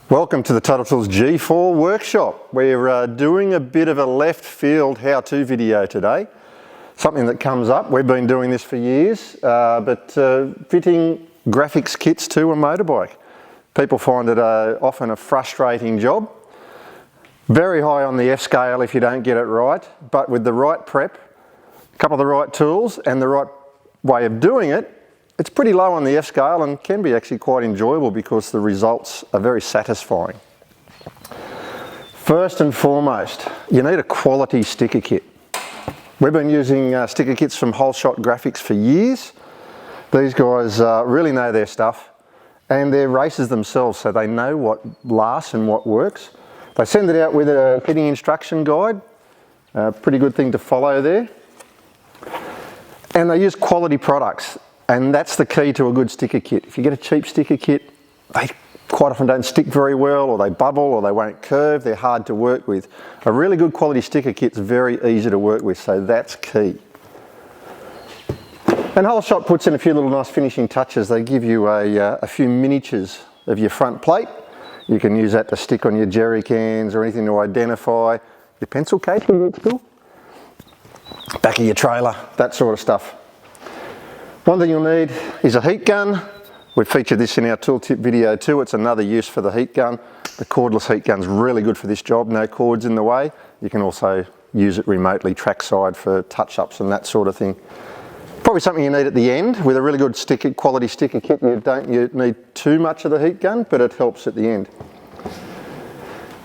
Welcome to the Total Tools G4 workshop. We're doing a bit of a left field how-to video today. Something that comes up, we've been doing this for years, but fitting graphics kits to a motorbike. People find it often a frustrating job. Very high on the F scale if you don't get it right, but with the right prep, a couple of the right tools and the right way of doing it, it's pretty low on the F scale and can be actually quite enjoyable because the results are very satisfying. First and foremost, you need a quality sticker kit. We've been using sticker kits from Holeshot Graphics for years. These guys really know their stuff and they're racers themselves, so they know what lasts and what works. They send it out with a fitting instruction guide, pretty good thing to follow there. And they use quality products. And that's the key to a good sticker kit. If you get a cheap sticker kit, they quite often don't stick very well, or they bubble, or they won't curve. They're hard to work with. A really good quality sticker kit's very easy to work with, so that's key. And Holeshot puts in a few little nice finishing touches. They give you a few miniatures of your front plate. You can use that to stick on your jerry cans or anything to identify your pencil case, back of your trailer, that sort of stuff. One thing you'll need is a heat gun. We've featured this in our tooltip video too. It's another use for the heat gun. The cordless heat gun's really good for this job, no cords in the way. You can also use it remotely trackside for touch-ups and that sort of thing. Probably something you need at the end. With a really good quality sticker kit, you don't need too much of the heat gun, but it helps at the end.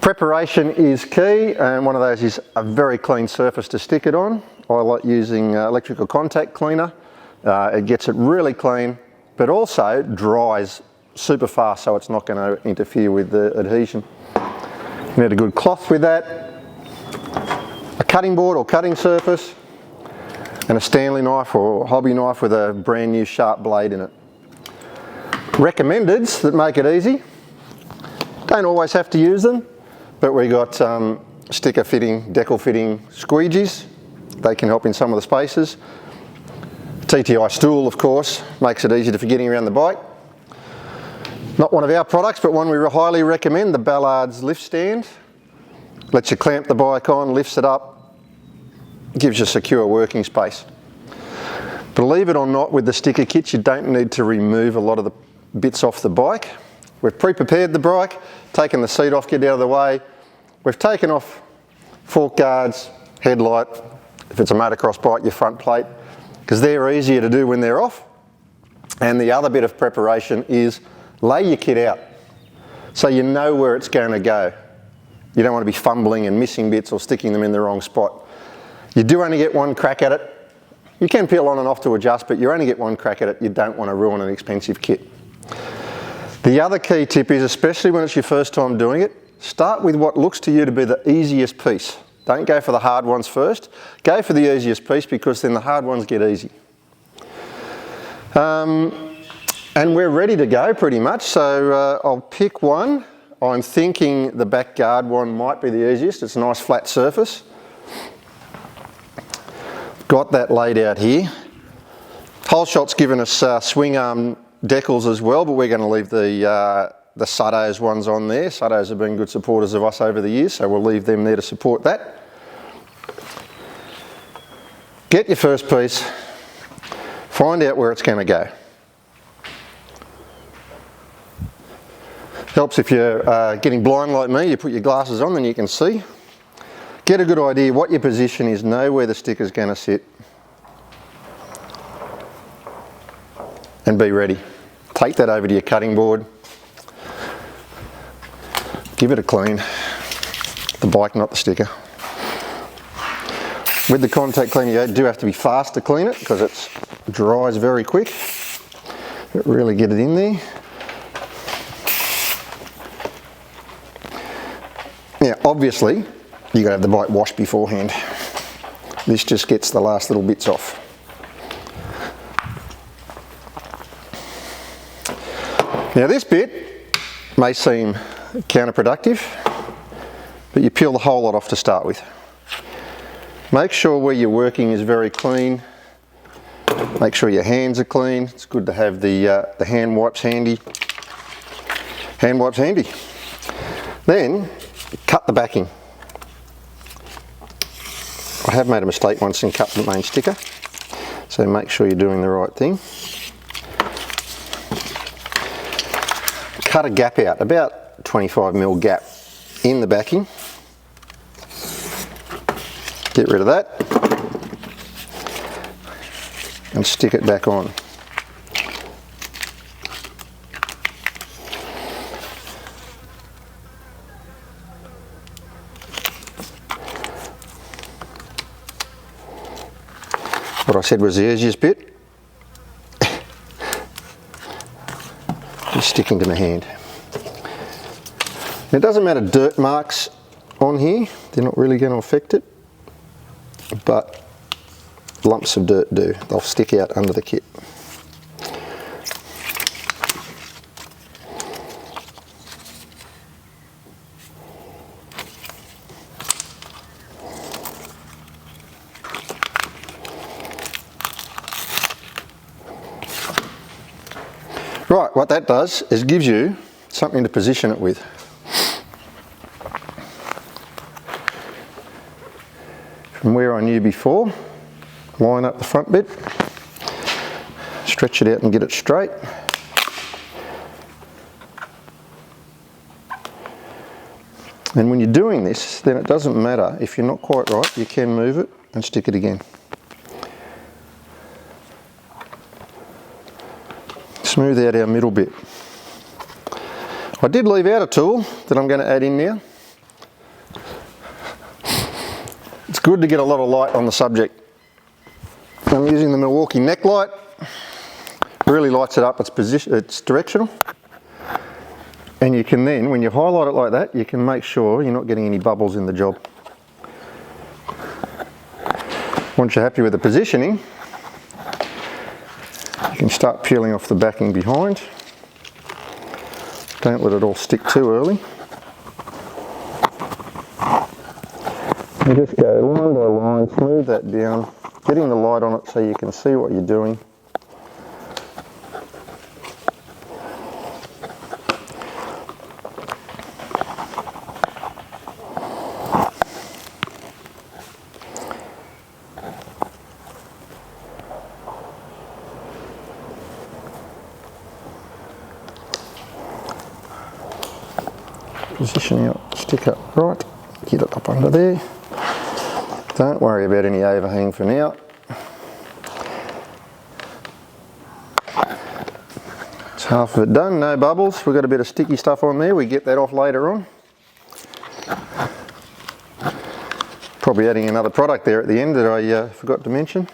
Preparation is key, and one of those is a very clean surface to stick it on. I like using electrical contact cleaner. It gets it really clean, but also dries super fast, so it's not going to interfere with the adhesion. You need a good cloth with that, a cutting board or cutting surface, and a Stanley knife or hobby knife with a brand new sharp blade in it. Recommendeds that make it easy. Don't always have to use them, but we got sticker fitting, decal fitting squeegees. They can help in some of the spaces. TTI stool, of course, makes it easy for getting around the bike. Not one of our products, but one we highly recommend, the Ballard's lift stand. Lets you clamp the bike on, lifts it up, gives you secure working space. Believe it or not, with the sticker kits, you don't need to remove a lot of the bits off the bike. We've pre-prepared the bike, taken the seat off, get out of the way. We've taken off fork guards, headlight, if it's a motocross bike, your front plate, because they're easier to do when they're off. And the other bit of preparation is lay your kit out so you know where it's going to go. You don't want to be fumbling and missing bits or sticking them in the wrong spot. You do only get one crack at it. You can peel on and off to adjust, but you only get one crack at it. You don't want to ruin an expensive kit. The other key tip is, especially when it's your first time doing it, start with what looks to you to be the easiest piece. Don't go for the hard ones first. Go for the easiest piece, because then the hard ones get easy. And we're ready to go pretty much, so I'll pick one. I'm thinking the back guard one might be the easiest. It's a nice flat surface. Got that laid out here. Holeshot's given us swing arm decals as well, but we're going to leave the Sutto's ones on there. Sutto's have been good supporters of us over the years, so we'll leave them there to support that. Get your first piece, find out where it's going to go. Helps if you're getting blind like me, you put your glasses on, then you can see. Get a good idea what your position is, know where the sticker's going to sit, and be ready. Take that over to your cutting board. Give it a clean, the bike, not the sticker. With the contact cleaner, you do have to be fast to clean it because it dries very quick. But really get it in there. Now, obviously, you've got to have the bike washed beforehand. This just gets the last little bits off. Now, this bit may seem counterproductive, but you peel the whole lot off to start with. Make sure where you're working is very clean. Make sure your hands are clean. It's good to have the hand wipes handy. Hand wipes handy. Then cut the backing. I have made a mistake once and cut the main sticker, so make sure you're doing the right thing. Cut a gap out, about 25mm gap in the backing. Get rid of that and stick it back on. What I said was the easiest bit. Just sticking to my hand. It doesn't matter dirt marks on here, they're not really going to affect it, but lumps of dirt do. They'll stick out under the kit. Right, what that does is gives you something to position it with. From where I knew before, line up the front bit, stretch it out and get it straight. And when you're doing this, then it doesn't matter if you're not quite right, you can move it and stick it again. Smooth out our middle bit. I did leave out a tool that I'm going to add in now. It's good to get a lot of light on the subject. I'm using the Milwaukee neck light. Really lights it up, it's directional. And you can then, when you highlight it like that, you can make sure you're not getting any bubbles in the job. Once you're happy with the positioning, you can start peeling off the backing behind. Don't let it all stick too early. And just go line by line, smooth that down, getting the light on it so you can see what you're doing. Position your sticker right, get it up under there. Don't worry about any overhang for now. It's half of it done, no bubbles. We've got a bit of sticky stuff on there, we get that off later on. Probably adding another product there at the end that I forgot to mention.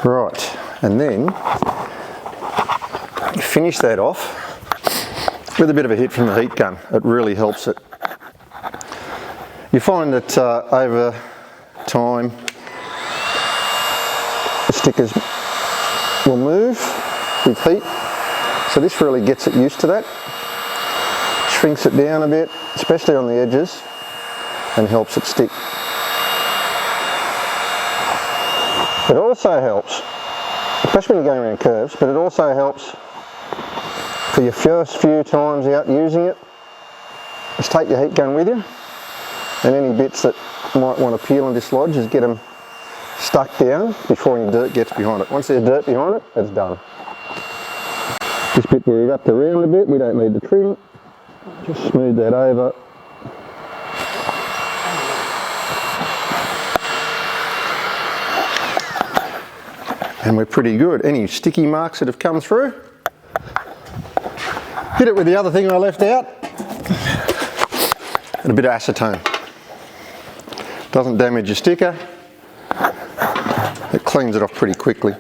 Right, and then finish that off with a bit of a hit from the heat gun. It really helps it. You find that over time the stickers will move with heat, so this really gets it used to that. Shrinks it down a bit, especially on the edges, and helps it stick. It also helps, especially when you're going around curves, but it also helps for your first few times out using it. Just take your heat gun with you, and any bits that might want to peel and dislodge, just get them stuck down before any dirt gets behind it. Once there's dirt behind it, it's done. This bit where we've wrapped around a bit, we don't need to trim. Just smooth that over. And we're pretty good. Any sticky marks that have come through, hit it with the other thing I left out, and a bit of acetone. Doesn't damage your sticker, it cleans it off pretty quickly.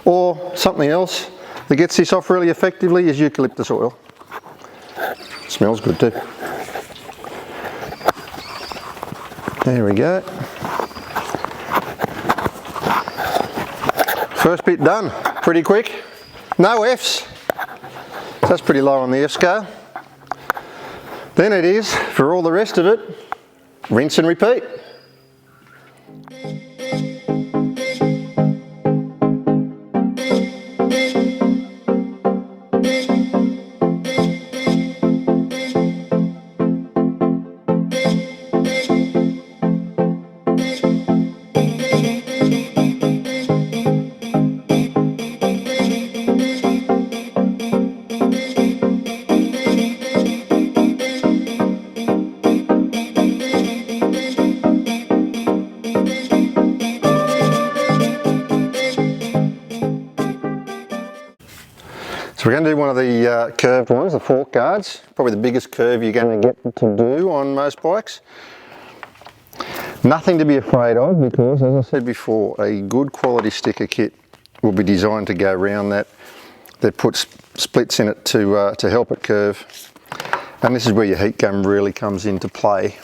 Or something else that gets this off really effectively is eucalyptus oil. Smells good too. There we go. First bit done, pretty quick. No Fs, so that's pretty low on the F scale. Then it is, for all the rest of it, rinse and repeat. So we're going to do one of the curved ones, the fork guards, probably the biggest curve you're going to get to do on most bikes. Nothing to be afraid of because, as I said before, a good quality sticker kit will be designed to go around that puts splits in it to help it curve. And this is where your heat gun really comes into play.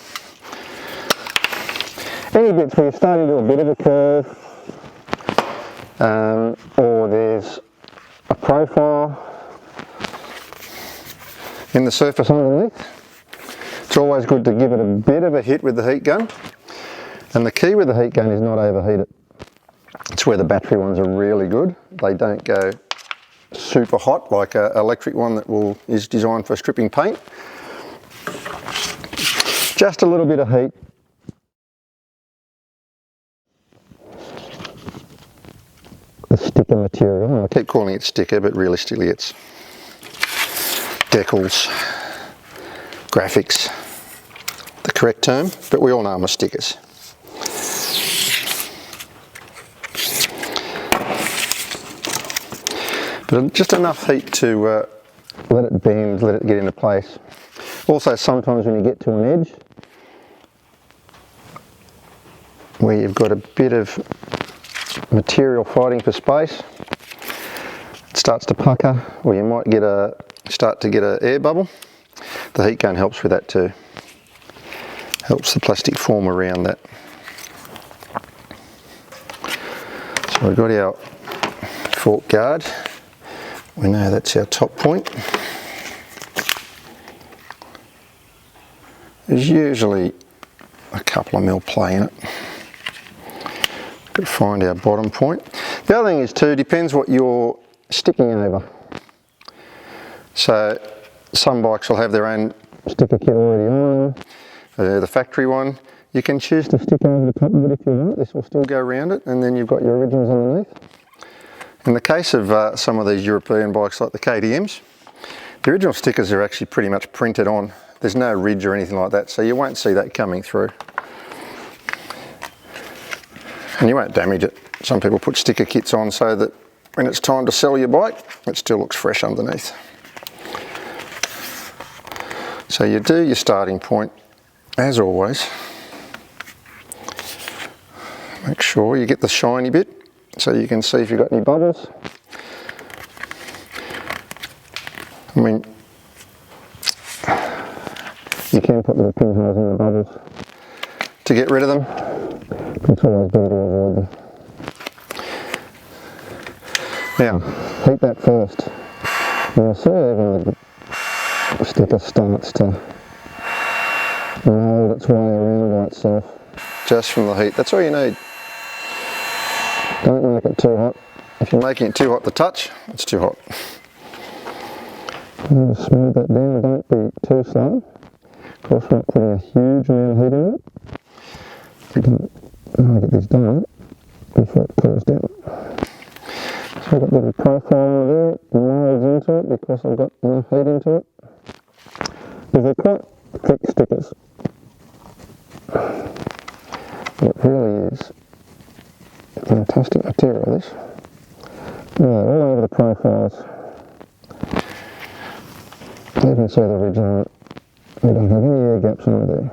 Any bits where you're starting to do a bit of a curve, or there's a profile in the surface underneath, it's always good to give it a bit of a hit with the heat gun. And the key with the heat gun is not overheat it. It's where the battery ones are really good. They don't go super hot like an electric one that is designed for stripping paint. Just a little bit of heat. The sticker material, I keep calling it sticker, but realistically it's decals, graphics, the correct term, but we all know them as stickers. But just enough heat to let it bend, let it get into place. Also, sometimes when you get to an edge where you've got a bit of material fighting for space, it starts to pucker, or you might start to get an air bubble. The heat gun helps with that too. Helps the plastic form around that. So we've got our fork guard. We know that's our top point. There's usually a couple of mil play in it. Got to find our bottom point. The other thing is too, depends what you're sticking over. So some bikes will have their own sticker kit already on, the factory one. You can choose to stick over the top of it if you want. This will still go around it, and then you've got your originals underneath. In the case of some of these European bikes like the KTMs, the original stickers are actually pretty much printed on. There's no ridge or anything like that, so you won't see that coming through. And you won't damage it. Some people put sticker kits on so that when it's time to sell your bike, it still looks fresh underneath. So you do your starting point, as always. Make sure you get the shiny bit so you can see if you've got any bubbles. I mean, you can put little pinholes in the bubbles to get rid of them. It's always better to avoid them. Now, heat that first. Now, see even the sticker starts to mould its way around by itself. Just from the heat, that's all you need. Don't make it too hot. If you're making it too hot to touch, it's too hot. Just smooth that down, don't be too slow. Of course, we're not putting a huge amount of heat in it. I want to get this done before it cools down. So I've got a little profile there, it molds into it because I've got enough heat into it. They're quite thick stickers. It really is fantastic material, this. Yeah, all over the profiles. You can see the ridge on it. We don't have any air gaps on it there.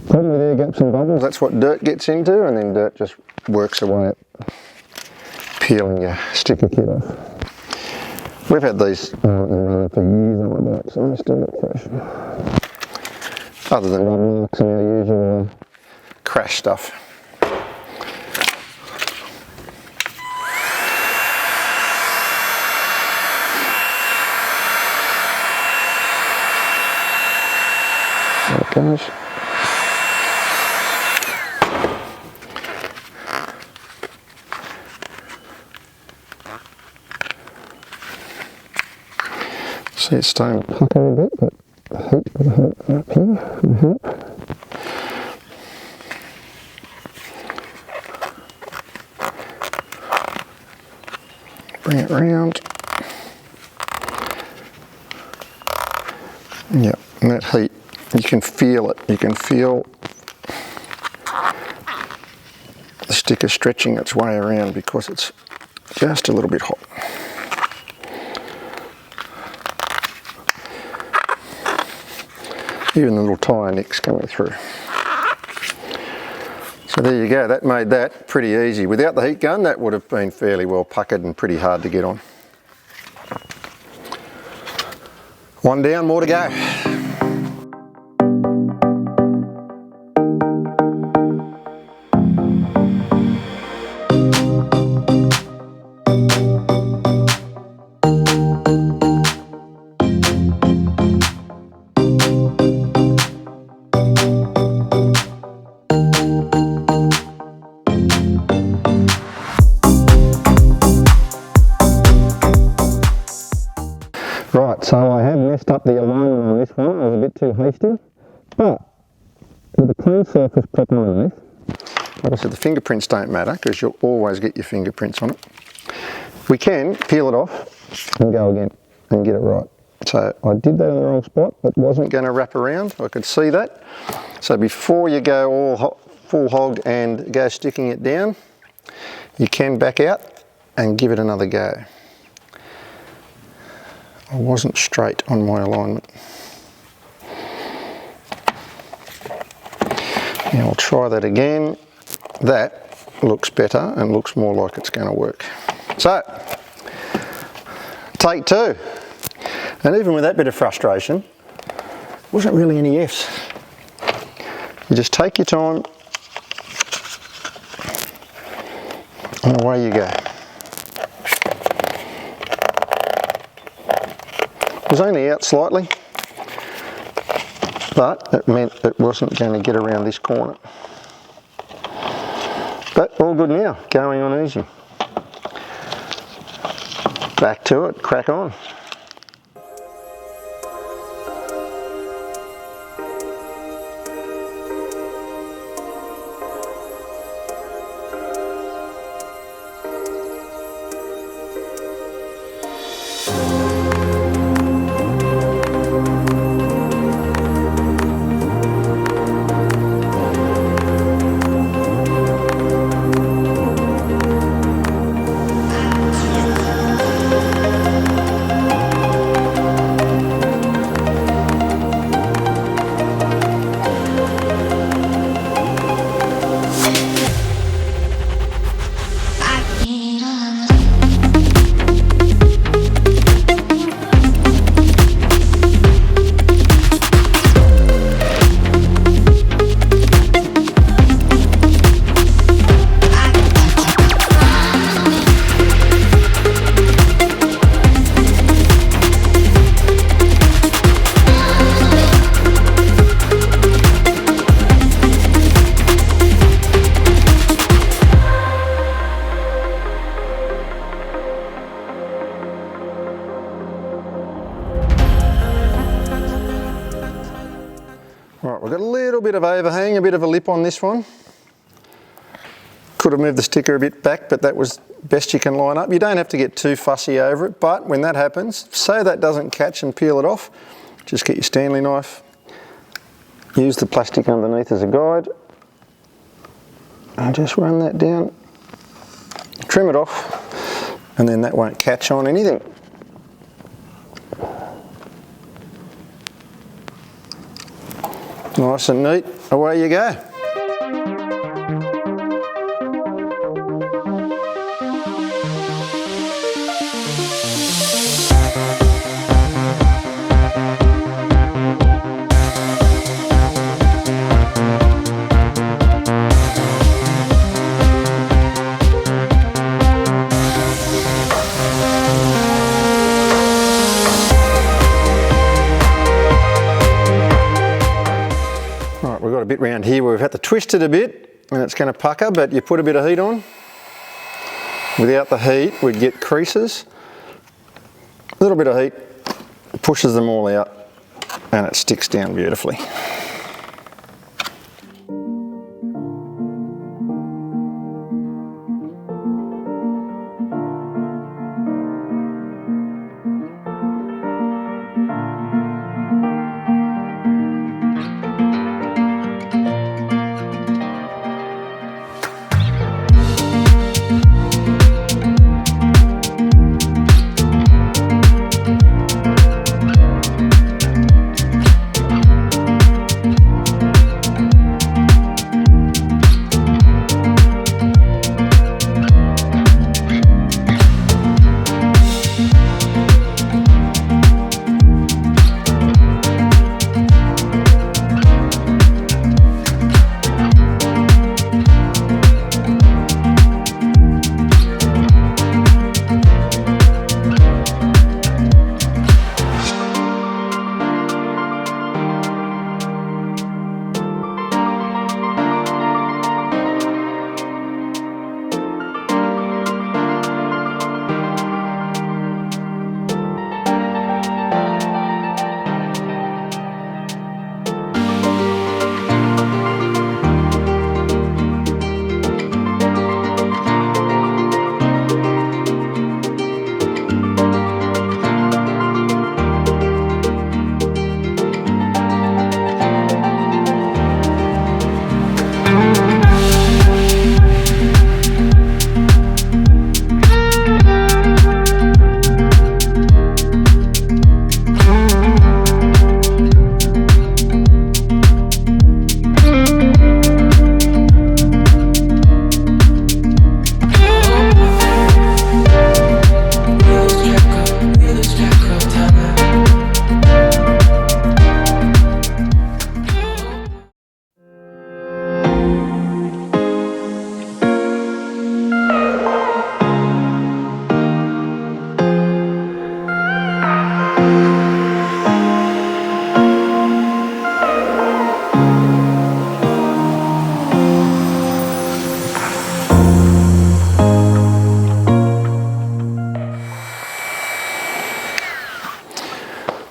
Problem with air gaps and bubbles, that's what dirt gets into, and then dirt just works away at peeling your sticker kit off. We've had these for years on my bike, so they still look fresh. Other than rub marks and our usual crash stuff. There it goes. See, it's starting to pucker a bit, but the heat will hurt up here and help. Bring it round. Yep, and that heat, you can feel it. You can feel the sticker stretching its way around because it's just a little bit hot. Even the little tyre nicks coming through. So there you go, that made that pretty easy. Without the heat gun, that would have been fairly well puckered and pretty hard to get on. One down, more to go. Right, so I have messed up the alignment on this one. I was a bit too hasty, but with a clean surface prep underneath, like I said, the fingerprints don't matter because you'll always get your fingerprints on it. We can peel it off and go again and get it right. So I did that in the wrong spot. It wasn't going to wrap around. I could see that. So before you go all full hog and go sticking it down, you can back out and give it another go. I wasn't straight on my alignment. Now I'll try that again. That looks better and looks more like it's going to work. So, take two. And even with that bit of frustration, wasn't really any F's. You just take your time and away you go. It was only out slightly, but it meant it wasn't going to get around this corner. But all good now, going on easy. Back to it, crack on. Right, we've got a little bit of overhang, a bit of a lip on this one. Could have moved the sticker a bit back, but that was best you can line up. You don't have to get too fussy over it, but when that happens, so that doesn't catch and peel it off, just get your Stanley knife, use the plastic underneath as a guide, and just run that down, trim it off, and then that won't catch on anything. Nice and neat, away you go. bit round here where we've had to twist it a bit and it's going to pucker, but you put a bit of heat on. Without the heat, we'd get creases. A little bit of heat pushes them all out and it sticks down beautifully.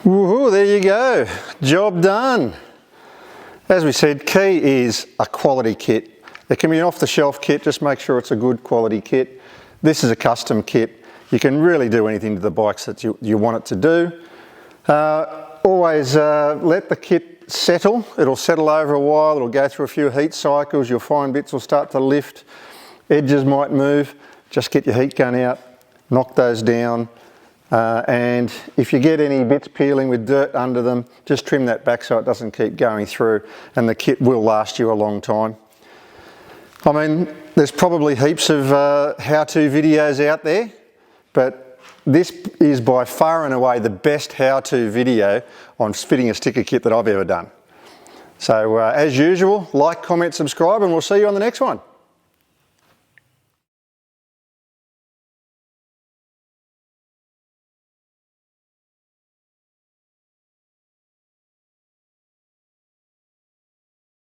Woohoo, there you go, job done. As we said, key is a quality kit. It can be an off-the-shelf kit, just make sure it's a good quality kit. This is a custom kit. You can really do anything to the bikes that you want it to do. Always let the kit settle. It'll settle over a while, it'll go through a few heat cycles, you'll find bits will start to lift, edges might move. Just get your heat gun out, knock those down. And if you get any bits peeling with dirt under them, just trim that back so it doesn't keep going through, and the kit will last you a long time. I mean, there's probably heaps of how-to videos out there, but this is by far and away the best how-to video on fitting a sticker kit that I've ever done. So as usual, like, comment, subscribe, and we'll see you on the next one.